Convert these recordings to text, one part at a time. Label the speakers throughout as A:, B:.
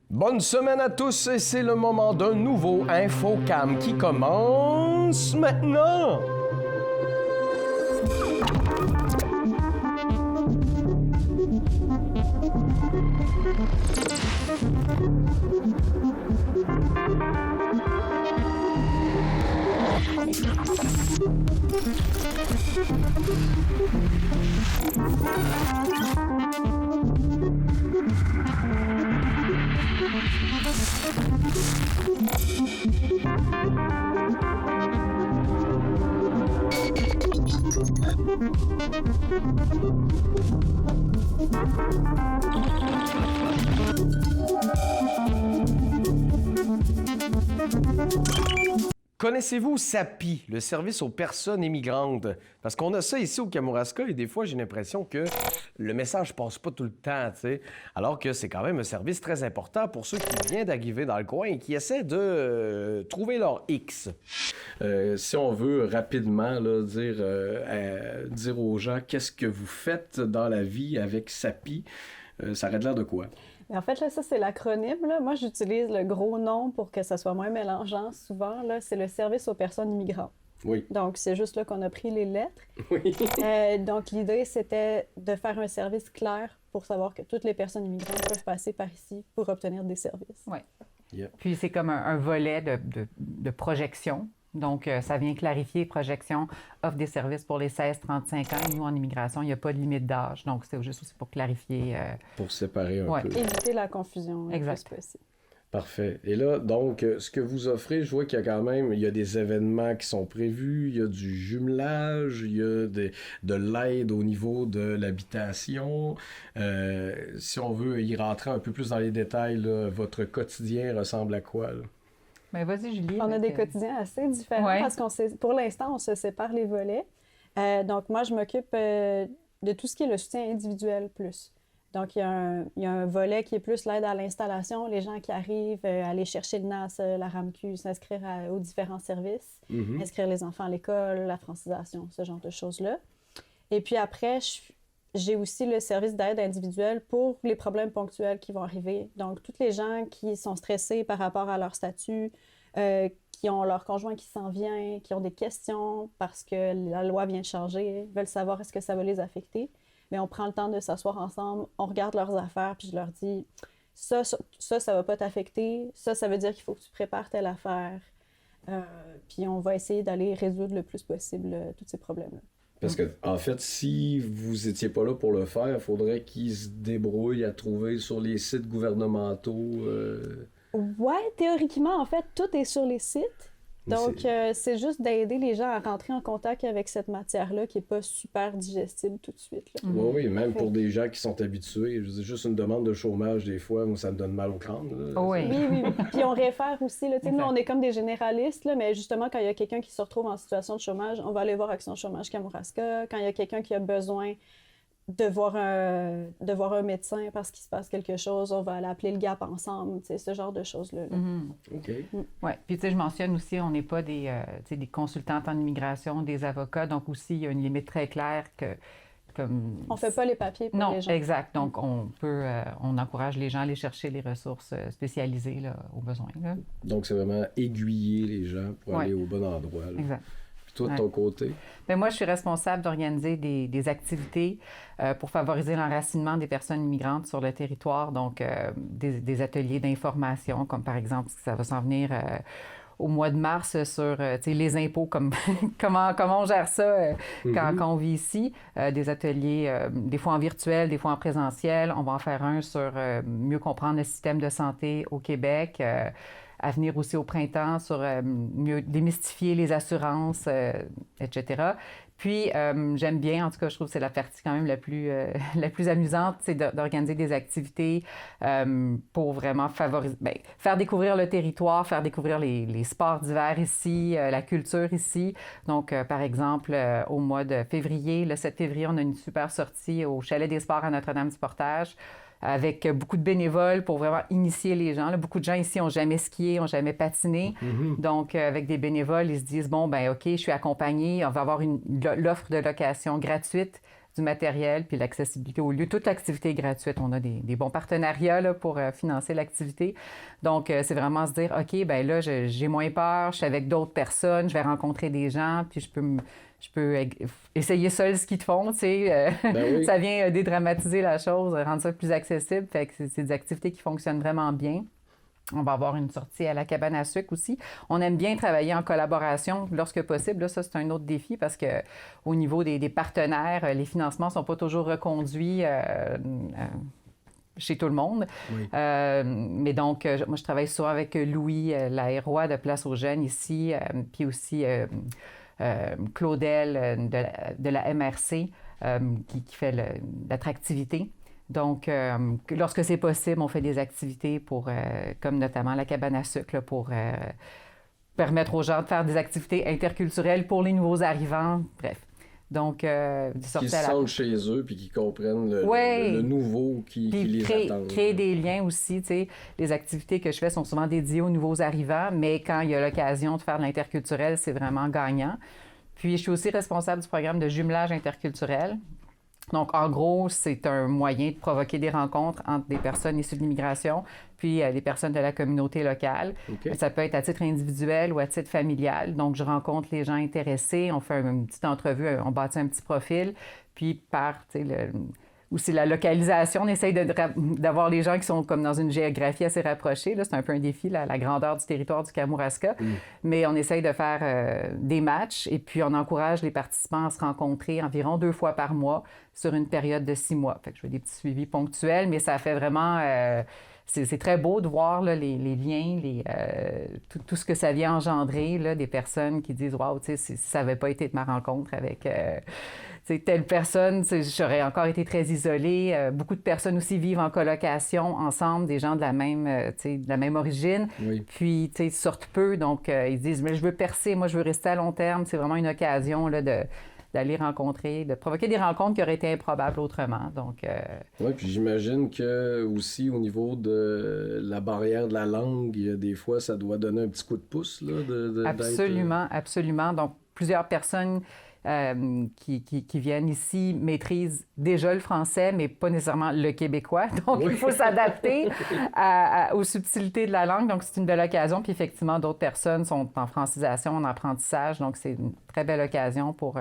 A: Bonne semaine à tous et c'est le moment d'un nouveau Infocam qui commence maintenant. Connaissez-vous SAPI, le service aux personnes immigrantes? Parce qu'on a ça ici au Kamouraska et des fois, j'ai l'impression que le message passe pas tout le temps, tu sais. Alors que c'est quand même un service très important pour ceux qui viennent d'arriver dans le coin et qui essaient de trouver leur X. Si on veut rapidement là, dire aux gens qu'est-ce que vous faites dans la vie avec SAPI, ça aurait l'air de quoi?
B: En fait, là, ça, c'est l'acronyme. Là. Moi, j'utilise le gros nom pour que ça soit moins mélangeant. Souvent, là, c'est le service aux personnes immigrantes.
A: Oui.
B: Donc, c'est juste là qu'on a pris les lettres.
A: Oui.
B: Donc, l'idée, c'était de faire un service clair pour savoir que toutes les personnes immigrantes peuvent passer par ici pour obtenir des services.
C: Oui.
A: Yeah.
C: Puis, c'est comme un volet de projection. Donc, ça vient clarifier, projection, offre des services pour les 16-35 ans. Nous, en immigration, il n'y a pas de limite d'âge. Donc, c'est juste aussi pour clarifier.
A: Pour séparer un peu.
B: Éviter la confusion le plus possible.
A: Parfait. Et là, donc, ce que vous offrez, je vois qu'il y a quand même, il y a des événements qui sont prévus, il y a du jumelage, il y a de l'aide au niveau de l'habitation. Si on veut y rentrer un peu plus dans les détails, là, votre quotidien ressemble à quoi, là?
C: Bien, vas-y, Julie.
B: On a des quotidiens assez différents parce pour l'instant, on se sépare les volets. Donc, moi, je m'occupe de tout ce qui est le soutien individuel plus. Donc, il y a un volet qui est plus l'aide à l'installation, les gens qui arrivent, aller chercher le NAS, la RAMQ, s'inscrire aux différents services, inscrire les enfants à l'école, la francisation, ce genre de choses-là. Et puis après, j'ai aussi le service d'aide individuelle pour les problèmes ponctuels qui vont arriver. Donc, toutes les gens qui sont stressés par rapport à leur statut, qui ont leur conjoint qui s'en vient, qui ont des questions parce que la loi vient de changer, veulent savoir est-ce que ça va les affecter. Mais on prend le temps de s'asseoir ensemble, on regarde leurs affaires, puis je leur dis ça va pas t'affecter, ça veut dire qu'il faut que tu prépares telle affaire. Puis on va essayer d'aller résoudre le plus possible tous ces problèmes-là.
A: Parce que, en fait, si vous étiez pas là pour le faire, il faudrait qu'ils se débrouillent à trouver sur les sites gouvernementaux.
B: Ouais, théoriquement, en fait, tout est sur les sites. Donc, c'est juste d'aider les gens à rentrer en contact avec cette matière-là qui n'est pas super digestible tout de suite. Là.
A: Oui, même pour des gens qui sont habitués. Je veux dire, juste une demande de chômage, des fois, moi, ça me donne mal au crâne. Là.
C: Oui.
B: Oui. Puis on réfère aussi. Là, nous, on est comme des généralistes, là, mais justement, quand il y a quelqu'un qui se retrouve en situation de chômage, on va aller voir Action Chômage Kamouraska. Quand il y a quelqu'un qui a besoin de voir un médecin parce qu'il se passe quelque chose, on va aller appeler le GAP ensemble, ce genre de choses-là.
A: OK.
C: Oui. Puis, tu sais, je mentionne aussi, on n'est pas des consultantes en immigration, des avocats, donc aussi, il y a une limite très claire que...
B: On ne fait pas les papiers pour les gens.
C: Non, exact. Donc, on encourage les gens à aller chercher les ressources spécialisées là, aux besoins. Là.
A: Donc, c'est vraiment aiguiller les gens pour aller au bon endroit. Là.
C: Exact.
A: Toi, de ton côté?
C: Bien, moi, je suis responsable d'organiser des activités pour favoriser l'enracinement des personnes immigrantes sur le territoire, donc des ateliers d'information, comme par exemple, ça va s'en venir au mois de mars sur les impôts, comment on gère ça quand on vit ici. Des ateliers, des fois en virtuel, des fois en présentiel. On va en faire un sur mieux comprendre le système de santé au Québec. À venir aussi au printemps sur mieux démystifier les assurances, etc. Puis, j'aime bien, en tout cas, je trouve que c'est la partie quand même la plus amusante, c'est d'organiser des activités pour vraiment faire découvrir le territoire, faire découvrir les sports d'hiver ici, la culture ici. Donc, par exemple, au mois de février, le 7 février, on a une super sortie au Chalet des sports à Notre-Dame-du-Portage, avec beaucoup de bénévoles pour vraiment initier les gens. Là, beaucoup de gens ici n'ont jamais skié, n'ont jamais patiné. Donc, avec des bénévoles, ils se disent, bon, ben OK, je suis accompagné, on va avoir l'offre de location gratuite du matériel, puis l'accessibilité au lieu. Toute l'activité est gratuite. On a des bons partenariats là, pour financer l'activité. Donc, c'est vraiment se dire, OK, ben là, j'ai moins peur, je suis avec d'autres personnes, je vais rencontrer des gens, puis je peux essayer seul ce qu'ils te font, tu sais.
A: Ben oui.
C: Ça vient dédramatiser la chose, rendre ça plus accessible. Fait que c'est des activités qui fonctionnent vraiment bien. On va avoir une sortie à la cabane à sucre aussi. On aime bien travailler en collaboration lorsque possible. Là, ça, c'est un autre défi parce que au niveau des partenaires, les financements ne sont pas toujours reconduits chez tout le monde.
A: Oui.
C: Mais donc, moi, je travaille souvent avec Louis, la roi de Place aux Jeunes ici, puis aussi Claudel de la MRC qui fait l'attractivité. Donc, lorsque c'est possible, on fait des activités pour, comme notamment la cabane à sucre, là, pour permettre aux gens de faire des activités interculturelles pour les nouveaux arrivants. Bref. Donc,
A: qui se sentent chez eux puis qui comprennent le nouveau qui les attend.
C: Créer des liens aussi, tu sais. Les activités que je fais sont souvent dédiées aux nouveaux arrivants, mais quand il y a l'occasion de faire de l'interculturel, c'est vraiment gagnant. Puis, je suis aussi responsable du programme de jumelage interculturel. Donc, en gros, c'est un moyen de provoquer des rencontres entre des personnes issues de l'immigration puis les personnes de la communauté locale.
A: Okay.
C: Ça peut être à titre individuel ou à titre familial. Donc, je rencontre les gens intéressés, on fait une petite entrevue, on bâtit un petit profil, puis par, tu sais, aussi la localisation, on essaye d'avoir les gens qui sont comme dans une géographie assez rapprochée. Là, c'est un peu un défi, la grandeur du territoire du Kamouraska. Mais on essaye de faire des matchs et puis on encourage les participants à se rencontrer environ 2 fois par mois sur une période de 6 mois. Fait que je fais des petits suivis ponctuels, mais ça fait vraiment... c'est très beau de voir là, les liens, tout ce que ça vient engendrer, là, des personnes qui disent « Wow, tu sais, si ça n'avait pas été de ma rencontre avec... telle personne, j'aurais encore été très isolée. Beaucoup de personnes aussi vivent en colocation ensemble, des gens de la même origine.
A: Oui.
C: Puis, ils sortent peu, donc ils disent « Mais je veux percer, moi, je veux rester à long terme. » C'est vraiment une occasion là, d'aller rencontrer, de provoquer des rencontres qui auraient été improbables autrement. Donc,
A: oui, puis j'imagine que aussi au niveau de la barrière de la langue, des fois, ça doit donner un petit coup de pouce. Là,
C: absolument, absolument. Donc, plusieurs personnes qui viennent ici maîtrisent déjà le français, mais pas nécessairement le québécois. Donc, il faut s'adapter aux subtilités de la langue. Donc, c'est une belle occasion. Puis, effectivement, d'autres personnes sont en francisation, en apprentissage. Donc, c'est une très belle occasion pour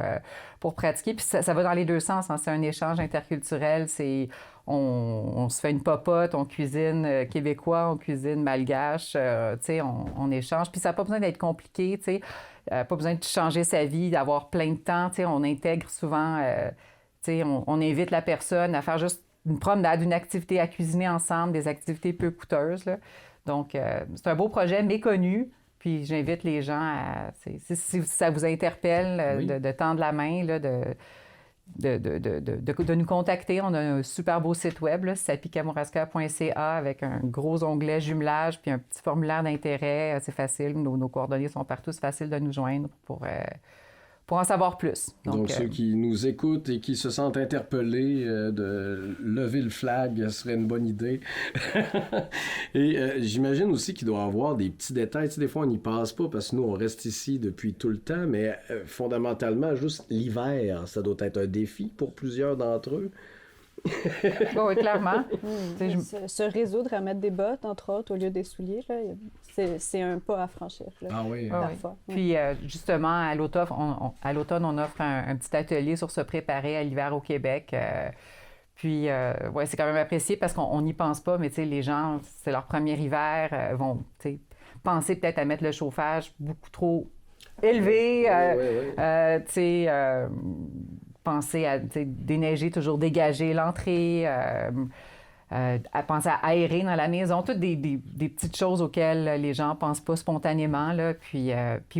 C: pratiquer. Puis, ça va dans les deux sens. Hein. C'est un échange interculturel. On se fait une popote, on cuisine québécois, on cuisine malgache. Tu sais, on échange. Puis, ça n'a pas besoin d'être compliqué, tu sais. Pas besoin de changer sa vie, d'avoir plein de temps. Tu sais, on intègre souvent, tu sais, on invite la personne à faire juste une promenade, une activité à cuisiner ensemble, des activités peu coûteuses. Là. Donc, c'est un beau projet méconnu. Puis, j'invite les gens à, si ça vous interpelle,
A: oui.
C: de tendre la main, là, de nous contacter. On a un super beau site web, sapikamouraska.ca, avec un gros onglet jumelage puis un petit formulaire d'intérêt. C'est facile. Nos coordonnées sont partout. C'est facile de nous joindre pour en savoir plus.
A: Donc ceux qui nous écoutent et qui se sentent interpellés de lever le flag serait une bonne idée. Et j'imagine aussi qu'il doit y avoir des petits détails. Tu sais, des fois, on n'y passe pas parce que nous, on reste ici depuis tout le temps, mais fondamentalement, juste l'hiver, ça doit être un défi pour plusieurs d'entre eux.
C: Oui, clairement.
B: Ce réseau de remettre des bottes, entre autres, au lieu des souliers, là, c'est un pas à franchir. Là, parfois.
C: Oui. Puis, justement, à l'automne, on offre un petit atelier sur se préparer à l'hiver au Québec. Puis, c'est quand même apprécié parce qu'on n'y pense pas, mais les gens, c'est leur premier hiver, vont penser peut-être à mettre le chauffage beaucoup trop élevé. Penser à déneiger, toujours dégager l'entrée, à penser à aérer dans la maison, toutes des petites choses auxquelles les gens ne pensent pas spontanément. Là. Puis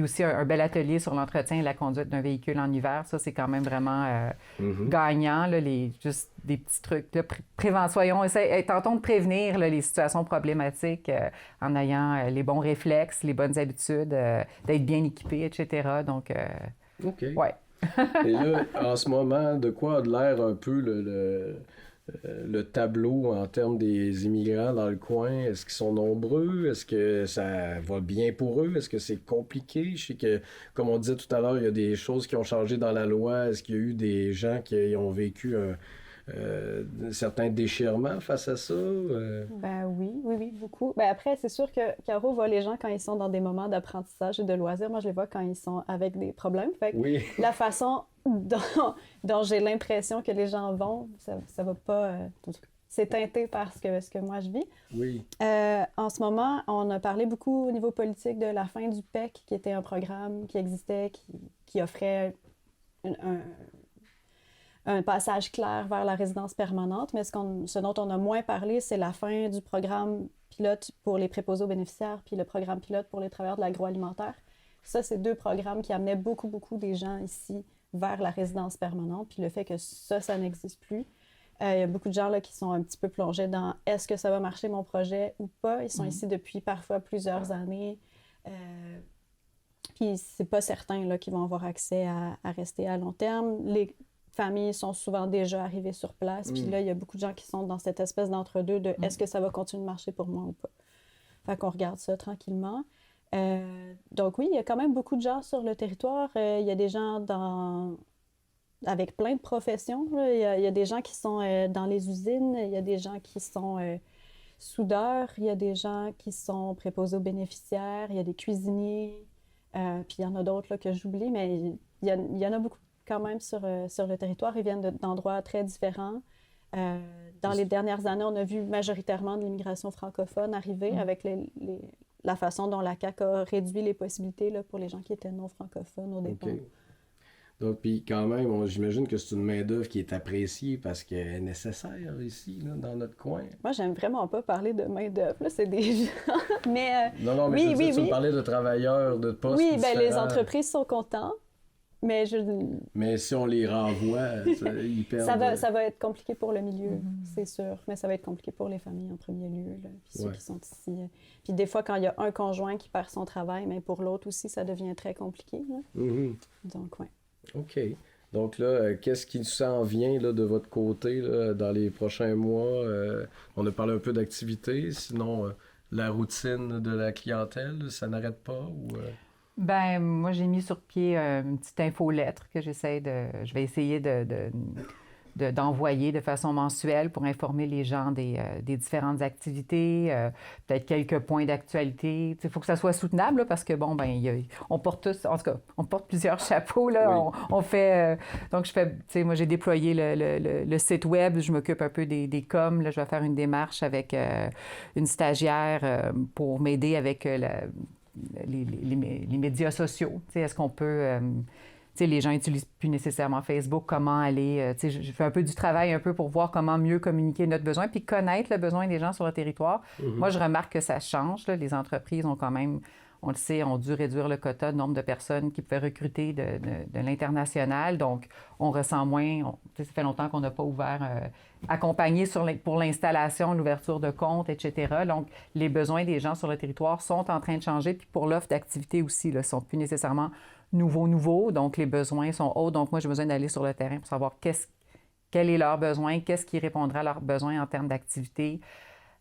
C: aussi un bel atelier sur l'entretien et la conduite d'un véhicule en hiver. Ça, c'est quand même vraiment gagnant. Là, juste des petits trucs. Là, tentons de prévenir là, les situations problématiques en ayant les bons réflexes, les bonnes habitudes, d'être bien équipé, etc. Donc,
A: OK.
C: Ouais.
A: Et là, en ce moment, de quoi a l'air un peu le tableau en termes des immigrants dans le coin? Est-ce qu'ils sont nombreux? Est-ce que ça va bien pour eux? Est-ce que c'est compliqué? Je sais que, comme on disait tout à l'heure, il y a des choses qui ont changé dans la loi. Est-ce qu'il y a eu des gens qui ont vécu certains déchirements face à ça?
B: Ben oui, beaucoup. Ben après, c'est sûr que Caro voit les gens quand ils sont dans des moments d'apprentissage et de loisirs. Moi, je les vois quand ils sont avec des problèmes. Fait que
A: Oui.
B: la façon dont j'ai l'impression que les gens vont, ça va pas... c'est teinté par ce que moi je vis.
A: Oui.
B: En ce moment, on a parlé beaucoup au niveau politique de la fin du PEC, qui était un programme qui existait, qui offrait un passage clair vers la résidence permanente, mais ce dont on a moins parlé, c'est la fin du programme pilote pour les préposés aux bénéficiaires puis le programme pilote pour les travailleurs de l'agroalimentaire. Ça, c'est 2 programmes qui amenaient beaucoup, beaucoup des gens ici vers la résidence permanente, puis le fait que ça n'existe plus. Il y a beaucoup de gens là, qui sont un petit peu plongés dans « est-ce que ça va marcher mon projet ou pas? » Ils sont ici depuis parfois plusieurs années. Puis c'est pas certain là, qu'ils vont avoir accès à rester à long terme. Les familles sont souvent déjà arrivées sur place. Puis là, il y a beaucoup de gens qui sont dans cette espèce d'entre-deux de est-ce que ça va continuer de marcher pour moi ou pas? Fait qu'on regarde ça tranquillement. Donc oui, il y a quand même beaucoup de gens sur le territoire. Il y a des gens avec plein de professions. Il y a des gens qui sont dans les usines, il y a des gens qui sont soudeurs, il y a des gens qui sont préposés aux bénéficiaires, il y a des cuisiniers, puis il y en a d'autres là, que j'oublie, mais il y en a beaucoup quand même sur le territoire. Ils viennent d'endroits très différents. Dans les dernières années, on a vu majoritairement de l'immigration francophone arriver avec la façon dont la CAQ a réduit les possibilités là, pour les gens qui étaient non francophones au départ.
A: OK. Donc, puis quand même, j'imagine que c'est une main-d'œuvre qui est appréciée parce qu'elle est nécessaire ici, là, dans notre coin.
B: Moi, j'aime vraiment pas parler de main-d'œuvre. Là, c'est des gens. Mais.
A: Non, mais tu me parlais de travailleurs, de postes.
B: Oui, bien, les entreprises sont contents. Mais
A: Mais si on les renvoie, ils perdent...
B: Ça va être compliqué pour le milieu, c'est sûr. Mais ça va être compliqué pour les familles en premier lieu, là, puis ceux qui sont ici. Puis des fois, quand il y a un conjoint qui perd son travail, mais pour l'autre aussi, ça devient très compliqué. Là. Donc, oui.
A: OK. Donc là, qu'est-ce qui s'en vient là, de votre côté là, dans les prochains mois? On a parlé un peu d'activité, sinon la routine de la clientèle, ça n'arrête pas?
C: Ben moi, j'ai mis sur pied une petite infolettre que je vais essayer d'envoyer de façon mensuelle pour informer les gens des différentes activités, peut-être quelques points d'actualité. Il faut que ça soit soutenable là, parce que, bon, on porte tous, en tout cas, on porte plusieurs chapeaux. Là, oui. On fait... donc, moi, j'ai déployé le site web, je m'occupe un peu des coms. Là, je vais faire une démarche avec une stagiaire pour m'aider avec les médias sociaux. Est-ce qu'on peut... les gens n'utilisent plus nécessairement Facebook, comment aller... je fais un peu du travail un peu pour voir comment mieux communiquer notre besoin, puis connaître le besoin des gens sur le territoire. Moi, je remarque que ça change. Là. Les entreprises ont quand même, on le sait, ont dû réduire le quota de nombre de personnes qui pouvaient recruter de l'international. Donc, on ressent moins... ça fait longtemps qu'on n'a pas ouvert... accompagné pour l'installation, l'ouverture de comptes, etc. Donc, les besoins des gens sur le territoire sont en train de changer. Puis pour l'offre d'activité aussi, ne sont plus nécessairement nouveaux. Donc, les besoins sont hauts. Donc, moi, j'ai besoin d'aller sur le terrain pour savoir quel est leur besoin, qu'est-ce qui répondra à leurs besoins en termes d'activité,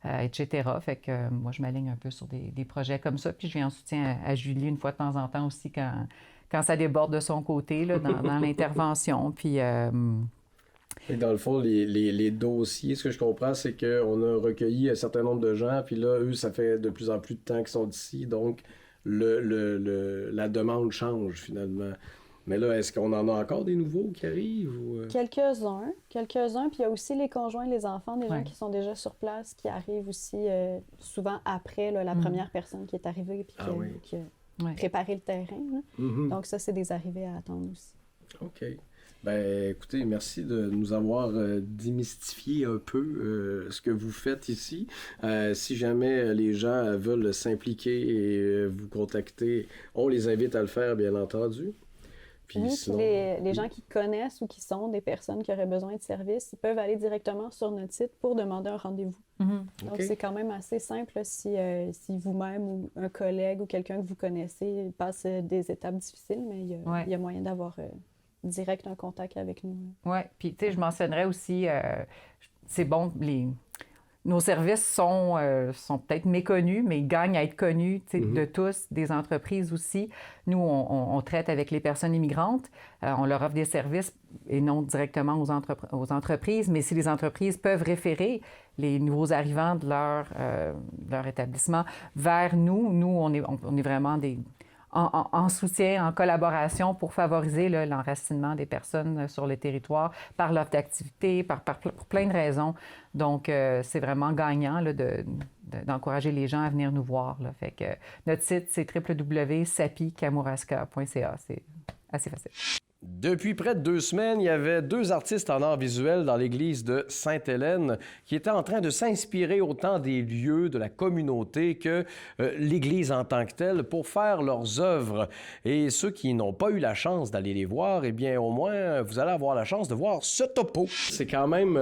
C: etc. Fait que moi, je m'aligne un peu sur des projets comme ça. Puis je viens en soutien à Julie une fois de temps en temps aussi quand ça déborde de son côté là, dans l'intervention. Puis...
A: Et dans le fond, les dossiers, ce que je comprends, c'est qu'on a recueilli un certain nombre de gens, puis là, eux, ça fait de plus en plus de temps qu'ils sont ici, donc la demande change finalement. Mais là, est-ce qu'on en a encore des nouveaux qui arrivent? Ou...
B: Quelques-uns, puis il y a aussi les conjoints, les enfants, des gens qui sont déjà sur place, qui arrivent aussi souvent après là, la première personne qui est arrivée, puis qui a préparé le terrain. Donc ça, c'est des arrivées à attendre aussi.
A: OK. Ben, écoutez, merci de nous avoir démystifié un peu ce que vous faites ici. Si jamais les gens veulent s'impliquer et vous contacter, on les invite à le faire, bien entendu.
B: Puis sinon... les gens qui connaissent ou qui sont des personnes qui auraient besoin de services, ils peuvent aller directement sur notre site pour demander un rendez-vous. Donc, c'est quand même assez simple si vous-même ou un collègue ou quelqu'un que vous connaissez passe des étapes difficiles, mais il y a moyen d'avoir... direct un contact avec nous.
C: Oui, puis tu sais, je mentionnerais aussi, c'est bon, nos services sont peut-être méconnus, mais ils gagnent à être connus de tous, des entreprises aussi. Nous, on traite avec les personnes immigrantes. On leur offre des services et non directement aux entreprises. Mais si les entreprises peuvent référer les nouveaux arrivants de leur établissement vers nous, on est vraiment en soutien, en collaboration pour favoriser l'enracinement des personnes sur le territoire par l'offre d'activité, pour plein de raisons. Donc, c'est vraiment gagnant d'encourager les gens à venir nous voir. Là. Fait que notre site, c'est www.sapi-kamouraska.ca. C'est assez facile.
A: Depuis près de 2 semaines, il y avait 2 artistes en art visuel dans l'église de Sainte-Hélène qui étaient en train de s'inspirer autant des lieux, de la communauté que l'église en tant que telle pour faire leurs œuvres. Et ceux qui n'ont pas eu la chance d'aller les voir, eh bien, au moins, vous allez avoir la chance de voir ce topo. C'est quand même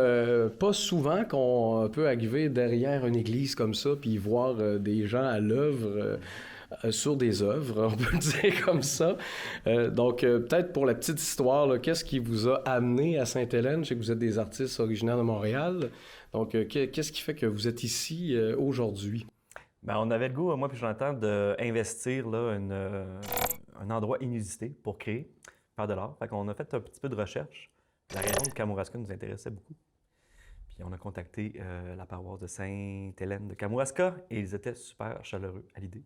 A: pas souvent qu'on peut arriver derrière une église comme ça puis voir des gens à l'œuvre. Sur des œuvres, on peut le dire comme ça. Donc, peut-être pour la petite histoire, là, qu'est-ce qui vous a amené à Sainte-Hélène? Je sais que vous êtes des artistes originaires de Montréal. Donc, qu'est-ce qui fait que vous êtes ici aujourd'hui?
D: Bien, on avait le goût, moi et Jonathan, d'investir là, un endroit inusité pour créer, faire de l'art. Fait qu'on a fait un petit peu de recherche. La région de Kamouraska nous intéressait beaucoup. Puis on a contacté la paroisse de Sainte-Hélène de Kamouraska et ils étaient super chaleureux à l'idée.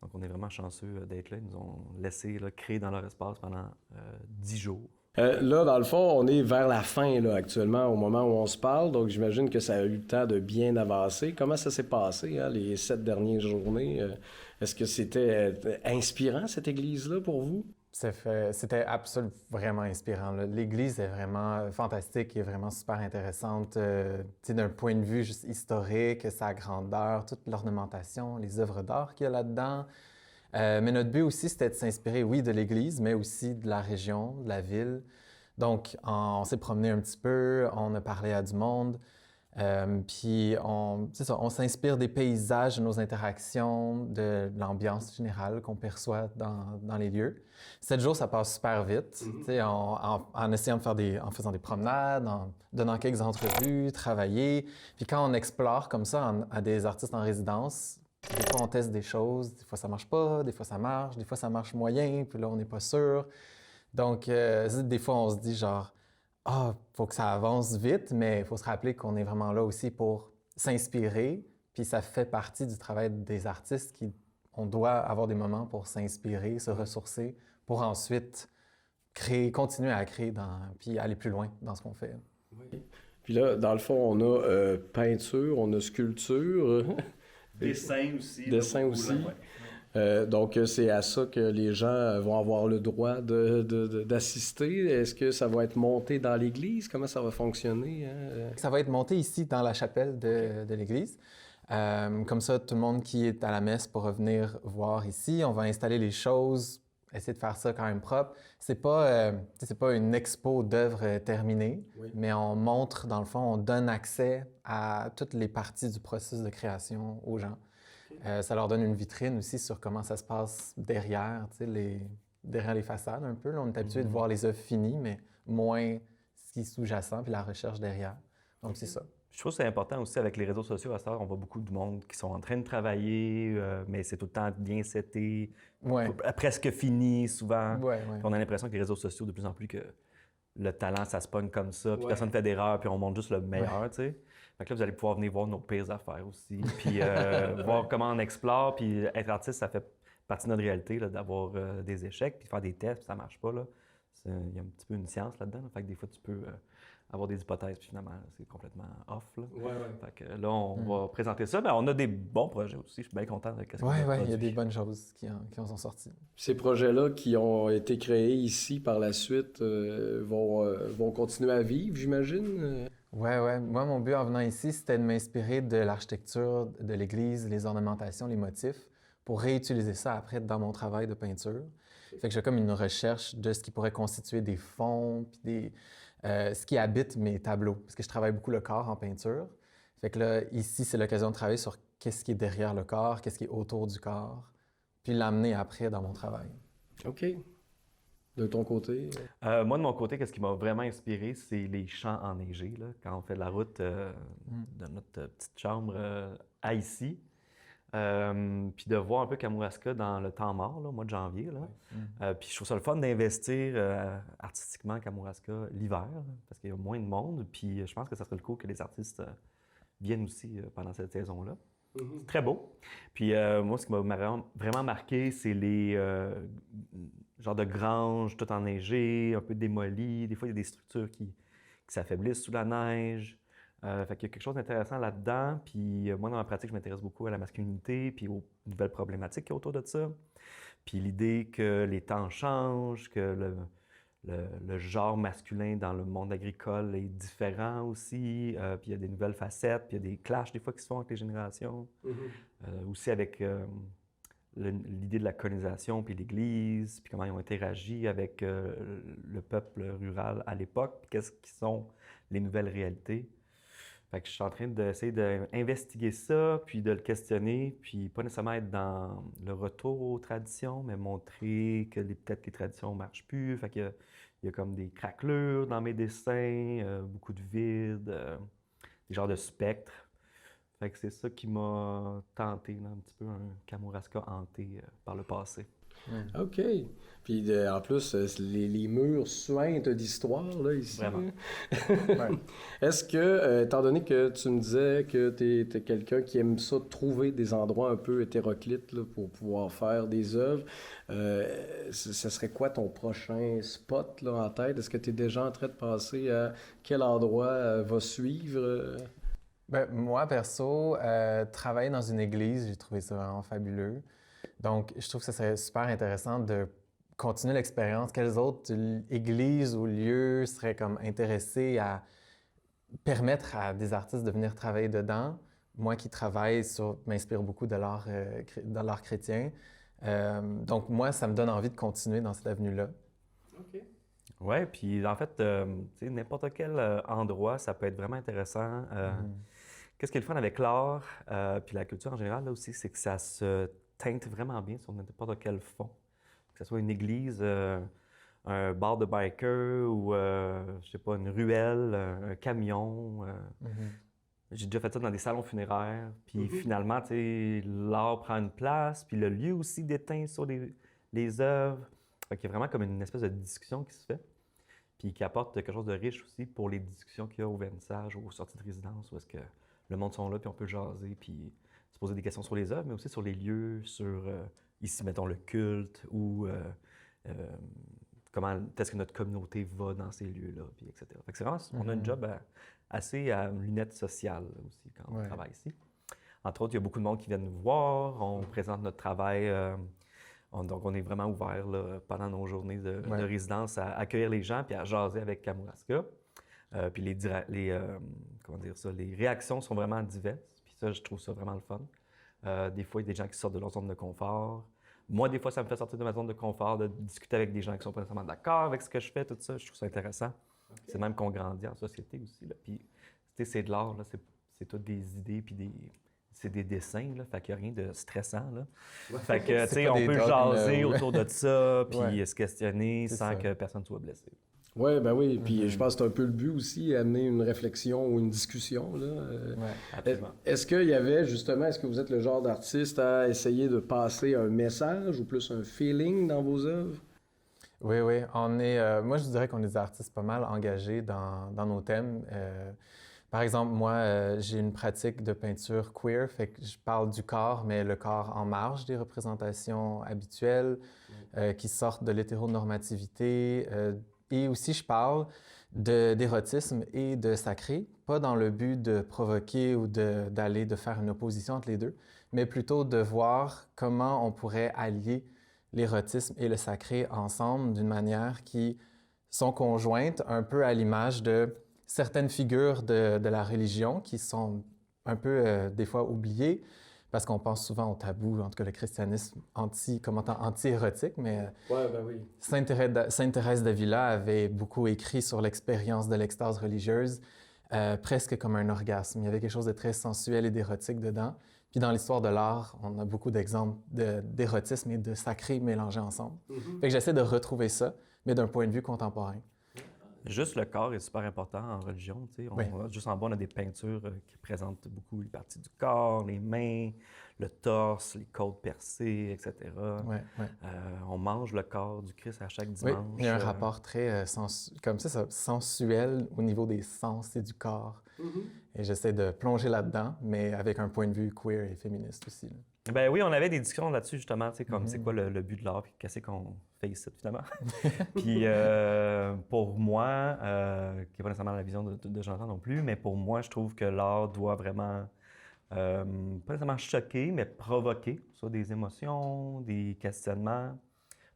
D: Donc, on est vraiment chanceux d'être là. Ils nous ont laissé créer dans leur espace pendant 10 jours.
A: Là, dans le fond, on est vers la fin là, actuellement, au moment où on se parle. Donc, j'imagine que ça a eu le temps de bien avancer. Comment ça s'est passé, les 7 dernières journées? Est-ce que c'était inspirant, cette église-là, pour vous?
E: C'était absolument vraiment inspirant. Là. L'église est vraiment fantastique et vraiment super intéressante. D'un point de vue juste historique, sa grandeur, toute l'ornementation, les œuvres d'art qu'il y a là-dedans. Mais notre but aussi, c'était de s'inspirer, oui, de l'église, mais aussi de la région, de la ville. Donc, on s'est promené un petit peu, on a parlé à du monde. Puis, on s'inspire des paysages, de nos interactions, de l'ambiance générale qu'on perçoit dans les lieux. 7 jours, ça passe super vite, en essayant de faire en faisant des promenades, en donnant quelques entrevues, travailler. Puis quand on explore comme ça à des artistes en résidence, des fois on teste des choses, des fois ça marche pas, des fois ça marche, des fois ça marche moyen, puis là on n'est pas sûr. Donc, des fois on se dit genre, faut que ça avance vite, mais il faut se rappeler qu'on est vraiment là aussi pour s'inspirer. Puis ça fait partie du travail des artistes on doit avoir des moments pour s'inspirer, se ressourcer, pour ensuite continuer à créer, puis aller plus loin dans ce qu'on fait.
A: Oui. Puis là, dans le fond, on a peinture, on a sculpture.
D: Dessin aussi.
A: Dessin aussi. Donc, c'est à ça que les gens vont avoir le droit d'assister. Est-ce que ça va être monté dans l'église? Comment ça va fonctionner? Hein?
E: Ça va être monté ici dans la chapelle de l'église. Comme ça, tout le monde qui est à la messe pourra venir voir ici. On va installer les choses, essayer de faire ça quand même propre. C'est pas une expo d'œuvres terminées, mais on montre, dans le fond, on donne accès à toutes les parties du processus de création aux gens. Ça leur donne une vitrine aussi sur comment ça se passe derrière les façades un peu. Là, on est habitué de voir les œuvres finies, mais moins ce qui est sous-jacent puis la recherche derrière. Donc, c'est ça.
D: Je trouve que c'est important aussi avec les réseaux sociaux. À cette heure, on voit beaucoup de monde qui sont en train de travailler, mais c'est tout le temps bien seté, presque fini souvent. On a l'impression que les réseaux sociaux, de plus en plus, que le talent, ça se pogne comme ça, puis personne ne fait d'erreur, puis on montre juste le meilleur, tu sais. Fait que là, vous allez pouvoir venir voir nos pires affaires aussi, puis voir comment on explore, puis être artiste, ça fait partie de notre réalité, là, d'avoir des échecs, puis faire des tests, puis ça marche pas, là. Il y a un petit peu une science là-dedans, là. Fait que des fois, tu peux avoir des hypothèses, puis finalement, c'est complètement off, là. Fait que là, on va présenter ça, mais on a des bons projets aussi, je suis bien content de ce qu'on a produit.
E: Il y a des bonnes choses qui en sont sorties.
A: Ces projets-là qui ont été créés ici par la suite vont continuer à vivre, j'imagine?
E: Oui. Moi, mon but en venant ici, c'était de m'inspirer de l'architecture de l'église, les ornementations, les motifs, pour réutiliser ça après dans mon travail de peinture. Fait que j'ai comme une recherche de ce qui pourrait constituer des fonds, puis ce qui habite mes tableaux, parce que je travaille beaucoup le corps en peinture. Fait que là, ici, c'est l'occasion de travailler sur qu'est-ce qui est derrière le corps, qu'est-ce qui est autour du corps, puis l'amener après dans mon travail.
A: OK. De ton côté?
D: Moi, de mon côté, qu'est-ce qui m'a vraiment inspiré, c'est les champs enneigés, là, quand on fait la route de notre petite chambre à ici. Puis de voir un peu Kamouraska dans le temps mort, là, au mois de janvier. Là. Puis je trouve ça le fun d'investir artistiquement à Kamouraska l'hiver, là, parce qu'il y a moins de monde. Puis je pense que ça serait le coup que les artistes viennent aussi pendant cette saison-là. C'est très beau. Puis moi, ce qui m'a vraiment marqué, c'est les genres de granges tout enneigées, un peu démolies. Des fois, il y a des structures qui s'affaiblissent sous la neige. Fait qu'il y a quelque chose d'intéressant là-dedans. Puis moi, dans ma pratique, je m'intéresse beaucoup à la masculinité puis aux nouvelles problématiques qu'il y a autour de ça. Puis l'idée que les temps changent, que le genre masculin dans le monde agricole est différent aussi. Puis il y a des nouvelles facettes, puis il y a des clashs des fois qui se font avec les générations. Aussi avec l'idée de la colonisation, puis l'Église, puis comment ils ont interagi avec le peuple rural à l'époque, puis qu'est-ce qui sont les nouvelles réalités. Fait que je suis en train d'essayer d'investiguer ça, puis de le questionner, puis pas nécessairement être dans le retour aux traditions, mais montrer que peut-être les traditions ne marchent plus. Fait qu'il y a comme des craquelures dans mes dessins, beaucoup de vide, des genres de spectres. Fait que c'est ça qui m'a tenté, là, un petit peu un Kamouraska hanté par le passé.
A: OK. Puis en plus, les murs suintent d'histoire, là, ici.
D: Vraiment.
A: Ouais. Est-ce que, étant donné que tu me disais que tu es quelqu'un qui aime ça, trouver des endroits un peu hétéroclites là, pour pouvoir faire des œuvres, ce serait quoi ton prochain spot là, en tête? Est-ce que tu es déjà en train de penser à quel endroit va suivre?
E: Ben, moi, perso, travailler dans une église, j'ai trouvé ça vraiment fabuleux. Donc, je trouve que ce serait super intéressant de continuer l'expérience. Quelles autres églises ou lieux seraient comme intéressés à permettre à des artistes de venir travailler dedans? Moi qui travaille m'inspire beaucoup de l'art chrétien. Donc, moi, ça me donne envie de continuer dans cette avenue-là.
A: OK.
D: Oui, puis en fait, n'importe quel endroit, ça peut être vraiment intéressant. Qu'est-ce qui est le fun avec l'art, puis la culture en général, là aussi, c'est que ça se teinte vraiment bien sur n'importe quel fond. Que ce soit une église, un bar de biker ou, je sais pas, une ruelle, un camion. J'ai déjà fait ça dans des salons funéraires. Puis finalement, tu sais, l'art prend une place, puis le lieu aussi déteint sur les œuvres. Fait qu'il y a vraiment comme une espèce de discussion qui se fait, puis qui apporte quelque chose de riche aussi pour les discussions qu'il y a au vernissage ou aux sorties de résidence, où est-ce que le monde sont là, puis on peut jaser, puis se poser des questions sur les œuvres, mais aussi sur les lieux, sur, ici, mettons, le culte, ou comment est-ce que notre communauté va dans ces lieux-là, puis etc. Fait que c'est vraiment, on a un job assez à lunettes sociales aussi, quand on travaille ici. Entre autres, il y a beaucoup de monde qui viennent nous voir, on présente notre travail, donc on est vraiment ouvert là, pendant nos journées de résidence à accueillir les gens, puis à jaser avec Kamouraska. Puis les réactions sont vraiment diverses. Puis ça, je trouve ça vraiment le fun. Des fois, il y a des gens qui sortent de leur zone de confort. Moi, des fois, ça me fait sortir de ma zone de confort, de discuter avec des gens qui sont pas nécessairement d'accord avec ce que je fais, tout ça. Je trouve ça intéressant. Okay. C'est même qu'on grandit en société aussi. Là. Puis, c'est de l'art, là. C'est toutes des idées, puis c'est des dessins, là. Fait qu'il n'y a rien de stressant, là. Fait que, tu sais, on peut jaser autour de ça, puis se questionner sans que personne soit blessé.
A: Oui, ben oui. Puis je pense que c'est un peu le but aussi, amener une réflexion ou une discussion. Là.
D: Absolument.
A: Est-ce qu'il y avait justement, est-ce que vous êtes le genre d'artiste à essayer de passer un message ou plus un feeling dans vos œuvres?
E: Oui. On est, moi, je dirais qu'on est des artistes pas mal engagés dans nos thèmes. Par exemple, moi, j'ai une pratique de peinture queer, fait que je parle du corps, mais le corps en marge des représentations habituelles qui sortent de l'hétéronormativité. Et aussi, je parle d'érotisme et de sacré, pas dans le but de provoquer ou de faire une opposition entre les deux, mais plutôt de voir comment on pourrait allier l'érotisme et le sacré ensemble d'une manière qui sont conjointes, un peu à l'image de certaines figures de la religion qui sont un peu, des fois, oubliées, parce qu'on pense souvent au tabou, en tout cas le christianisme anti-érotique, mais Sainte Thérèse d'Avila avait beaucoup écrit sur l'expérience de l'extase religieuse, presque comme un orgasme. Il y avait quelque chose de très sensuel et d'érotique dedans. Puis dans l'histoire de l'art, on a beaucoup d'exemples d'érotisme et de sacré mélangés ensemble. Fait que j'essaie de retrouver ça, mais d'un point de vue contemporain.
D: Juste le corps est super important en religion. Juste en bas, on a des peintures qui présentent beaucoup les parties du corps, les mains, le torse, les côtes percées, etc. On mange le corps du Christ à chaque dimanche.
E: Oui, il y a un rapport très sensuel au niveau des sens et du corps. Et j'essaie de plonger là-dedans, mais avec un point de vue queer et féministe aussi.
D: Ben oui, on avait des discussions là-dessus, justement, comme c'est quoi le but de l'art, puis qu'est-ce qu'on fait ici, finalement. Puis pour moi, qui n'est pas nécessairement la vision de Jonathan non plus, mais pour moi, je trouve que l'art doit vraiment, pas nécessairement choquer, mais provoquer, soit des émotions, des questionnements.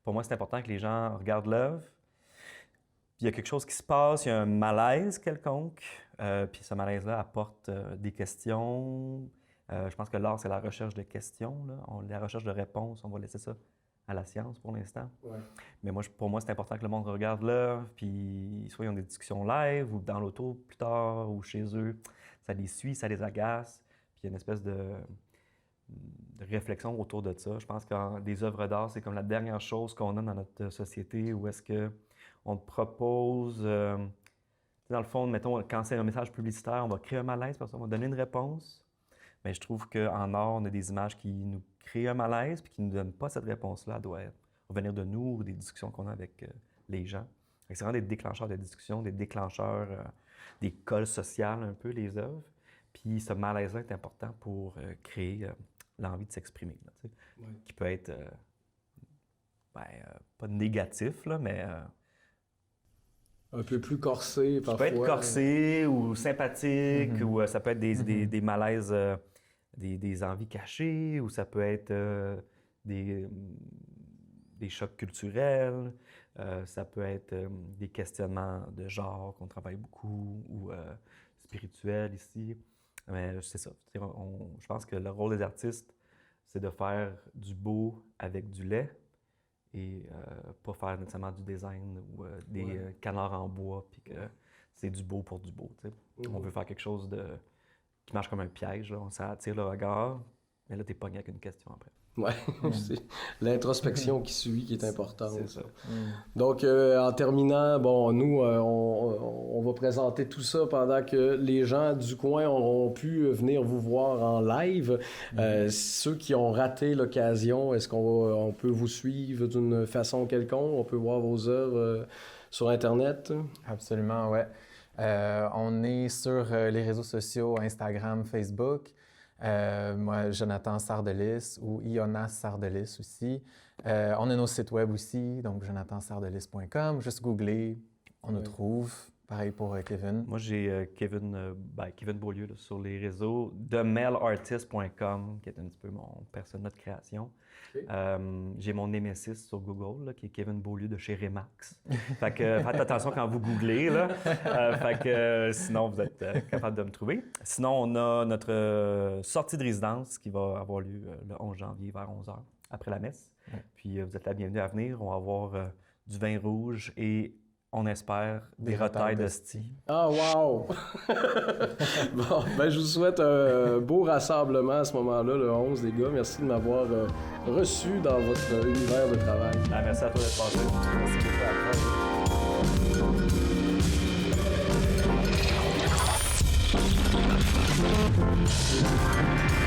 D: Pour moi, c'est important que les gens regardent l'œuvre, puis il y a quelque chose qui se passe, il y a un malaise quelconque, puis ce malaise-là apporte des questions. Je pense que l'art, c'est la recherche de questions, la recherche de réponses. On va laisser ça à la science pour l'instant. Ouais. Mais pour moi, c'est important que le monde regarde l'œuvre, puis soit ils ont des discussions live ou dans l'auto plus tard ou chez eux. Ça les suit, ça les agace. Puis il y a une espèce de réflexion autour de ça. Je pense que des œuvres d'art, c'est comme la dernière chose qu'on a dans notre société où est-ce qu'on te propose... dans le fond, mettons, quand c'est un message publicitaire, on va créer un malaise parce qu'on va donner une réponse. Mais je trouve qu'en art, on a des images qui nous créent un malaise puis qui ne nous donnent pas cette réponse-là. Elle doit venir de nous ou des discussions qu'on a avec les gens. C'est vraiment des déclencheurs de discussion, des déclencheurs, des cols sociaux un peu, les œuvres. Puis ce malaise-là est important pour créer l'envie de s'exprimer, qui peut être, pas négatif, là, mais...
A: un peu plus corsé, parfois.
D: Ça peut être corsé ou sympathique, ou ça peut être des malaises, des envies cachées, ou ça peut être des chocs culturels, ça peut être des questionnements de genre qu'on travaille beaucoup, ou spirituels ici. Mais c'est ça. Je pense que le rôle des artistes, c'est de faire du beau avec du laid, et pas faire nécessairement du design ou des canards en bois, puis que c'est du beau pour du beau. On veut faire quelque chose qui marche comme un piège, là. Ça attire le regard, mais là, t'es pogné avec une question après.
A: Oui, c'est l'introspection qui suit qui est importante.
D: C'est ça.
A: Donc, en terminant, nous, on va présenter tout ça pendant que les gens du coin auront pu venir vous voir en live. Ceux qui ont raté l'occasion, est-ce qu'on peut vous suivre d'une façon quelconque? On peut voir vos œuvres sur Internet?
E: Absolument, oui. On est sur les réseaux sociaux, Instagram, Facebook. Moi, Jonathan Sardelis ou Iona Sardelis aussi. On a nos sites web aussi, donc jonathansardelis.com. Juste googler, on nous trouve. Pareil pour Kevin.
D: Moi, j'ai Kevin Beaulieu sur les réseaux. TheMailArtist.com, qui est un petit peu mon persona de création. Okay. J'ai mon Némésis sur Google, là, qui est Kevin Beaulieu de chez Remax. Fait que faites attention quand vous googlez, là. Fait que sinon, vous êtes capable de me trouver. Sinon, on a notre sortie de résidence qui va avoir lieu le 11 janvier vers 11h, après la messe. Ouais. Puis vous êtes la bienvenue à venir. On va avoir du vin rouge et on espère des retailles d'hostie.
A: Ah, wow! Bon, je vous souhaite un beau rassemblement à ce moment-là, le 11, les gars. Merci de m'avoir reçu dans votre univers de travail.
D: Merci à toi d'être passé. Merci beaucoup à toi.